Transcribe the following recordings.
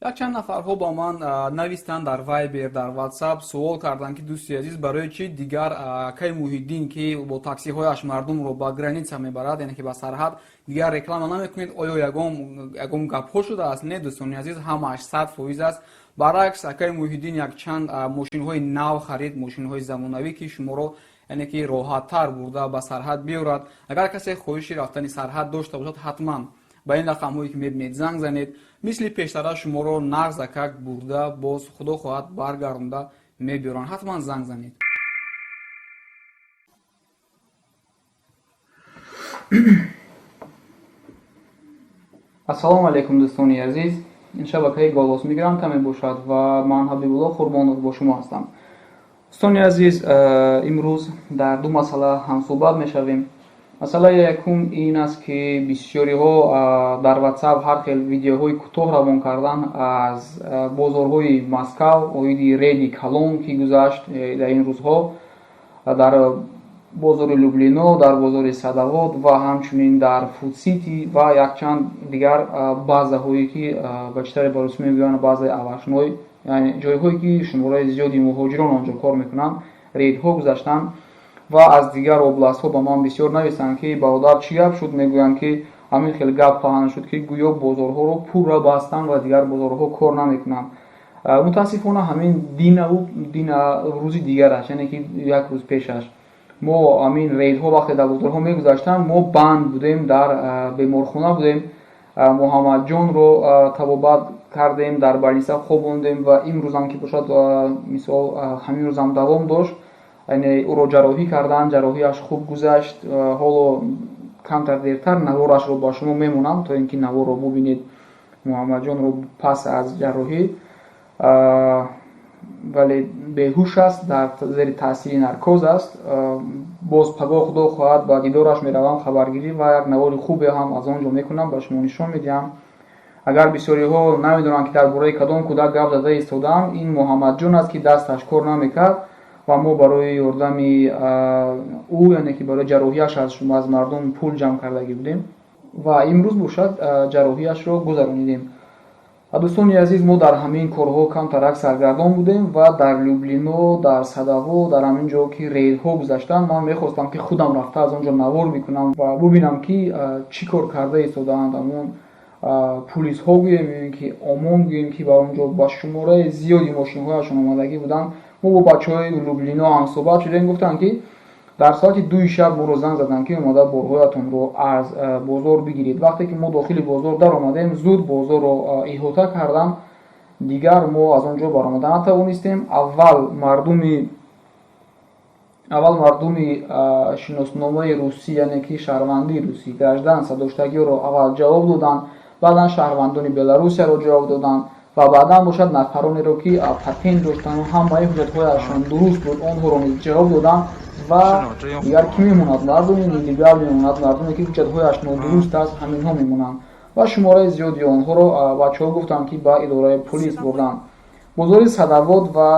Якчанд нафарҳо ба ман навистанд дар Viber, дар WhatsApp суол карданд ки дӯсти азиз барои чи дигар Акай Муҳиддин ки бо таксиҳояш мардумро ба граница мебарад, яъне ки ба сарҳад дигар реклама намекунед. Оё ягон гапҳо шудааст? Не дӯстони азиз, ҳамааш 100% аст. Баръакс Акай Муҳиддин якчанд мошинҳои нав харид, мошинҳои замонавӣ ки шуморо яъне ки роҳаттар бурда ба сарҳад биёрад. Агар касе хоҳиши рафтани сарҳад дошта бошад, ҳатман ба ин рақамҳое ки мебинед занг занед. Мисли пештара шуморо нағзакак бурда боз худо хоҳад баргардонда мебиёранд. ҳатман занг занед. ассалому алайкум дӯстони азиз, ин шабакаи голос мигранта мебошад ва ман Ҳабибулло Хурмонов бо шумо ҳастам. дӯстони азиз, имрӯз дар ду масъала ҳамсӯҳбат мешавем. Масъалаи якум ин аст ки бисёриҳо дар WhatsApp ҳар хел видеоҳои кӯтоҳ равон кардан аз бозорҳои Москав, оиди рейди калон ки гузашт дар ин рӯзҳо, дар бозори Люблино, дар бозори Садовод ва ҳамчунин дар Фудсити ва якчанд дигар базаҳое ки ба читари барусӣ мегӯянд базаи авашной, яъне ҷойҳое ки шумораи зиёди муҳоҷирон онҷо кор мекунанд, рейдҳо гузаштанд. ва аз дигар областҳо ба ман бисёр нависанд ки бародар чӣ гап шуд, мегӯянд ки ҳамин хел гап паҳн шуд ки гӯё бозорҳоро пурра бастанд ва дигар бозорҳо кор намекунанд. мутаассифона ҳамин дина рӯзи дигар аст, яъне ки як рӯз пешаш мо ҳамин рейдҳо вақте дар бозорҳо мегузаштанд, мо банд будем, дар беморхона будем, Муҳаммадҷонро табобат кардем, дар балиса хобондем ва имрӯзам ки бошад мисол ҳамин рӯзам давом дошт, яъне ӯро ҷарроҳӣ карданд, ҷарроҳияш хуб гузашт. ҳоло камтар дертар наворашро ба шумо мемонам, то ин ки наворро бубинед Муҳаммадҷонро пас аз ҷарроҳӣ, вале беҳуш аст, дар зери таъсири наркоз аст. боз пагоҳ худо хоҳад ба дидораш меравам хабаргирӣ ва як навори хубе ҳам аз он ҷо мекунам, ба шумо нишон медиҳам. агар бисёриҳо намедонанд ки дар бораи кадом кӯдак гап зада истодаам, ин Муҳаммадҷон аст ки дасташ кор намекард ва мо барои ёрдами ӯ, яъне ки барои ҷарроҳияш аз мардум пул ҷамъ кардагӣ будем ва имрӯз бошад ҷарроҳияшро гузаронидем. дӯстони азиз, мо дар ҳамин корҳо камтарак саргардон будем ва дар Люблино, дар Садовод, дар ҳамин ҷо ки рейдҳо гузаштанд, ман мехостам ки худам рафта аз он ҷо навор бикунам ва бубинам ки чӣ кор карда истодаанд ҳамон пулисҳо, гӯем ки омон, гӯем ки ба он ҷо ба шумораи зиёди мошинҳояшон омадагӣ буданд. мо бо бачаҳои Люблино ҳам суҳбат шудем, гуфтанд ки дар соати 2 шаб моро занг заданд ки омада борҳоятонро аз бозор бигиред. вақте ки мо дохили бозор даромадем, зуд бозорро иҳота карданд, дигар мо аз он ҷо баромада натавонистем. аввал мардуми шиносномаи русӣ, яъне ки шаҳрвандии русӣ гражданса доштагиҳоро аввал ҷавоб доданд, баъдан шаҳрвандони Беларусияро ҷавоб доданд ва баъдан бошад нафаронеро ки патент доштанд ва ҳамаи ҳуҷҷатҳояшон дуруст буд, онҳоро низ ҷавоб доданд. ва дигар кӣ мемонад? Мардуми нелегал мемонад, мардуме ки ҳуҷҷатҳояш нодуруст аст, ҳаминҳо мемонанд ва шумораи зиёди онҳоро бачаҳо гуфтанд ки ба идораи полис бурданд. бозори Садовод ва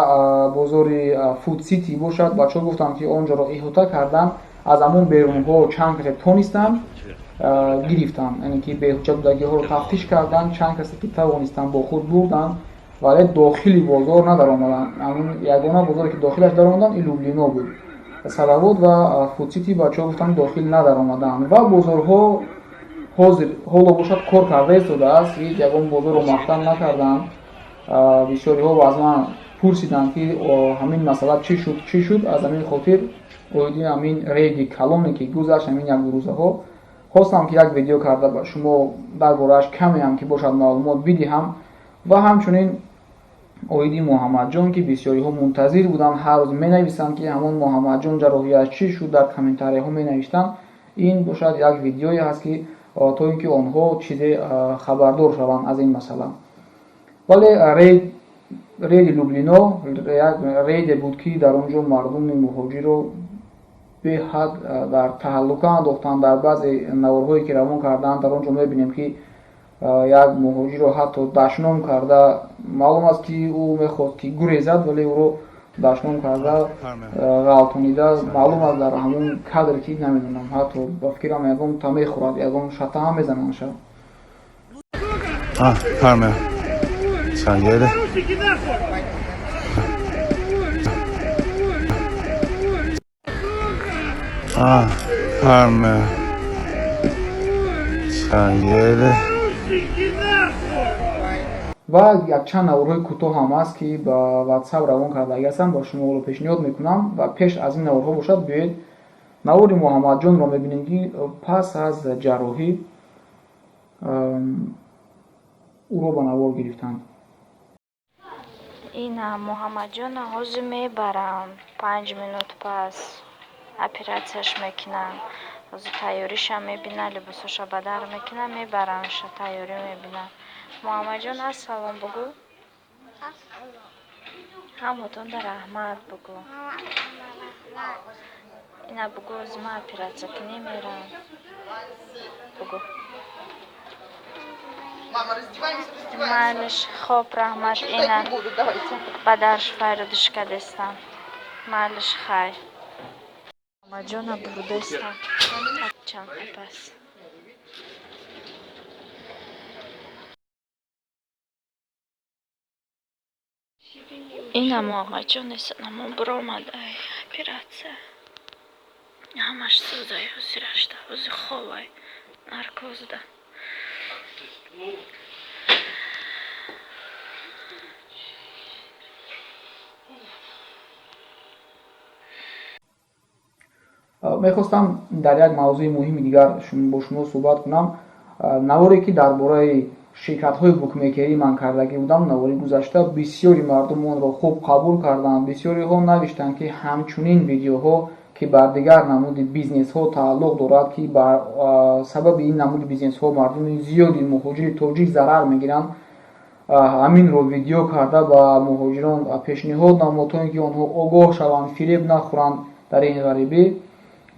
бозори Фудсити бошад, бачаҳо гуфтанд ки он ҷоро иҳота карданд, аз ҳамон берунҳо чанд касе тонистанд гирифтанд, яъне ки беҳуҷҷат будагиҳоро тафтиш карданд, чанд касе ки тавонистанд бо худ бурданд, вале дохили бозор надаромаданд. ягона бозоре ки дохилаш даромаданд ин Люблино буд. Садовод ва Фудсити бачаҳо гуфтанд дохил надаромаданд ва бозорҳо ҳозир ҳоло бошад кор карда истодааст, ҳеҷ ягон бозорро махтам накарданд. бисёриҳо аз ман пурсиданд ки ҳамин масъала чӣ шуд. аз ҳамин хотир оиди ҳамин рейди калоне ки гузашт ҳамин якрӯзаҳо хостам ки як видео карда ба шумо дар борааш камеам ки бошад маълумот бидиҳам ва ҳамчунин оиди Муҳаммадҷон ки бисёриҳо мунтазир буданд, ҳар рӯз менависанд ки ҳамон Муҳаммадҷон ҷарроҳияш чӣ шуд, дар комментарияҳо менавиштанд. ин бошад як видеое ҳаст ки то ин ки онҳо чизе хабардор шаванд аз ин масъала. вале рейди Люблино як рейде буд ки дар он ҷо мардуми муҳоҷирро беҳад дар таҳаллука андохтанд. дар баъзе наворҳое ки равон карданд, дар он ҷо мебинем ки як муҳоҷирро ҳатто дашном карда, маълум аст ки ӯ мехост ки гурезад, вале ӯро дашном карда ғалтонида, маълум аст дар ҳамон кадр ки намедонам, ҳатто ба фикрам ягон та мехӯрад, ягон шата ҳам мезананд. Sangere. Parme. Sangere. ва якчанд наворҳои кӯтоҳ ҳам аст ки ба ватсап равон кардагаам, ба шуморо пешниҳод мекунам ва пеш аз ин наворҳо бошад биёед навори Муҳаммадҷонро мебинем ки пас аз ҷарроҳӣ ӯро ба навор гирифтанд. Ина Муҳаммадҷона ҳозир мебарам 5 минут пас оператсияш мекунам. ҳозир тайёриша мебинам, либосоша ба дар мекунам, мебарамша тайёрӣ мебинам. Муҳаммадҷон ассалом бугӯ. ҳамотонда раҳмат бугӯ. ина бугӯ ҳозир ман оператсия кунӣ мерам. бугӯ. Малыш, хоп, раҳмат. Ина ба дарш файродишка дестам. Малыш, хай. Муҳаммадҷона бурдестам. Чанд пас. Ина Муҳаммадҷон эсен амон биромадай оператсия. ҳамаш сӯзай ҳозирашда. ҳозир ховай. наркозда. мехостам дар як мавзӯи муҳими дигар бо шумо суҳбат кунам. наворе ки дар бораи ширкатҳои букмекерӣ ман кардагӣ будам, навори гузашта, бисёри мардум онро хуб қабул карданд. бисёриҳо навиштанд ки ҳамчунин видеоҳо ки бар дигар намуди бизнесҳо тааллуқ дорад, ки бар сабаби ин намуди бизнесҳо мардуми зиёди муҳоҷири тоҷик зарар мегиранд, ҳаминро видео карда ба муҳоҷирон пешниҳод намуд, то ин ки онҳо огоҳ шаванд, фиреб нахӯранд дар ин ғарибӣ.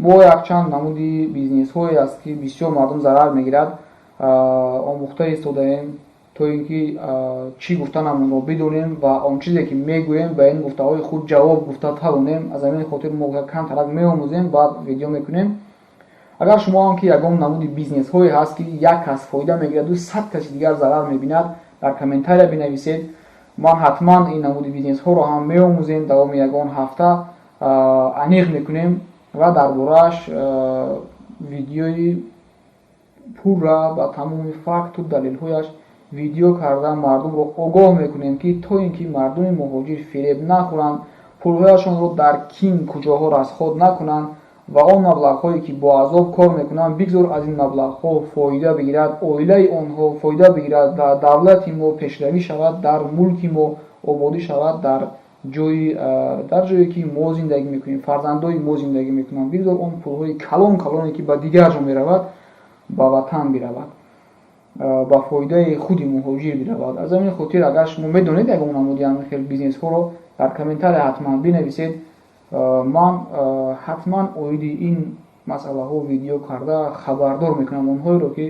мо якчанд намуди бизнесҳое аст ки бисёр мардум зарар мегирад, омӯхта истодаем то ин ки чӣ гуфтанам онро бидонем ва он чизе ки мегӯем ба ин гуфтаҳои худ ҷавоб гуфта тавонем. аз ҳамин хотир мо камтарак меомӯзем, баъд видео мекунем. агар шумо ҳам ки ягон намуди бизнесҳое ҳаст ки як кас фоида мегираду 100 каси дигар зарар мебинад, дар комментария бинависед. ман ҳатман ин намуди бизнесҳоро ҳам меомӯзем, давоми ягон ҳафта аниқ мекунем ва дар борааш видеои пурра ба тамоми факту далелҳояш видео карда мардумро огоҳ мекунем ки то ин ки мардуми муҳоҷир фиреб нахӯранд, пулҳояшонро дар кин куҷоҳо расход накунанд ва он маблағҳое ки бо азоб кор мекунанд бигзор аз ин маблағҳо фоида бигирад, оилаи онҳо фоида бигирад ва давлати мо пешравӣ шавад, дар мулки мо ободӣ шавад, дар ҷое ки мо зиндагӣ мекунем, фарзандои мо зиндагӣ мекунанд. бигзор он пулҳои калоне ки ба дигар ҷо меравад ба ватан биравад, ба фоидаи худи муҳоҷир биравад. аз ҳамин хотир агар шумо медонед ягон намуди ҳамин хел бизнесҳоро, дар комментария ҳатман бинависед. ман ҳатман оиди ин масъалаҳо видео карда хабардор мекунам онҳоеро ки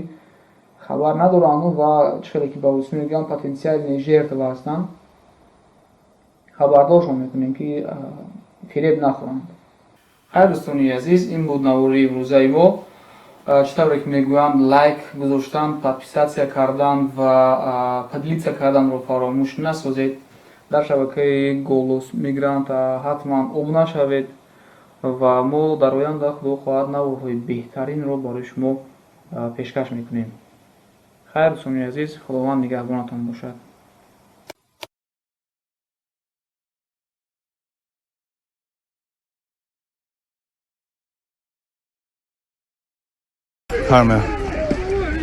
хабар надоранд ва чӣ хеле ки ба русӣ мегӯям потенсиали жертва ҳастанд. хабардоршон мекунем ки фиреб нахӯранд. хайр дӯстони азиз, ин буд навори имрӯзаи мо. чӣ тавре ки мегӯям лайк гузоштан, подписатсия кардан ва поделитсия карданро фаромӯш насозед. дар шабакаи голос мигрант ҳатман обуна шавед ва мо дар оянда худо хоҳад наворҳои беҳтаринро барои шумо пешкаш мекунем. хайр дӯстони азиз, худованд нигаҳбонатон бошад. Parme.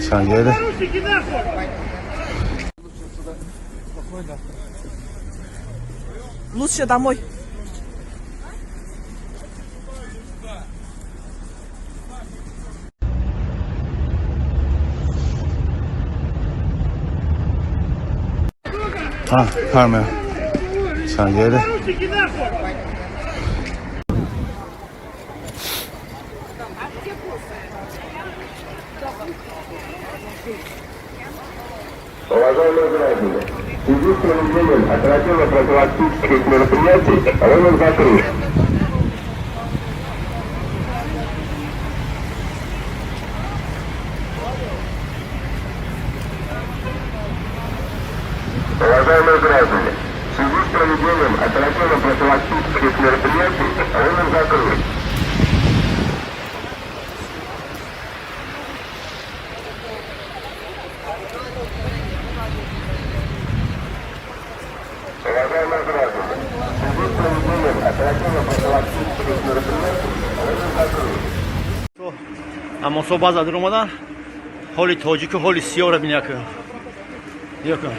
Sangere. Лучше домой. Parme. Sangere. Уважаемые граждане, в связи с проведением оперативно-профилактических мероприятий рынок закрыт. Уважаемые Уважаемые граждане, в связи с проведением оперативно-профилактических мероприятий рынок закрыт. Уважаемые граждане, в связи с проведением оперативно-профилактических мероприятий рынок закрыт. Амосо базад ромадан ҳоли тоҷику ҳоли сиёра бинякун ёкун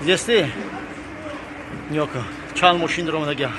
зести ёкун чанд мошин ромадагия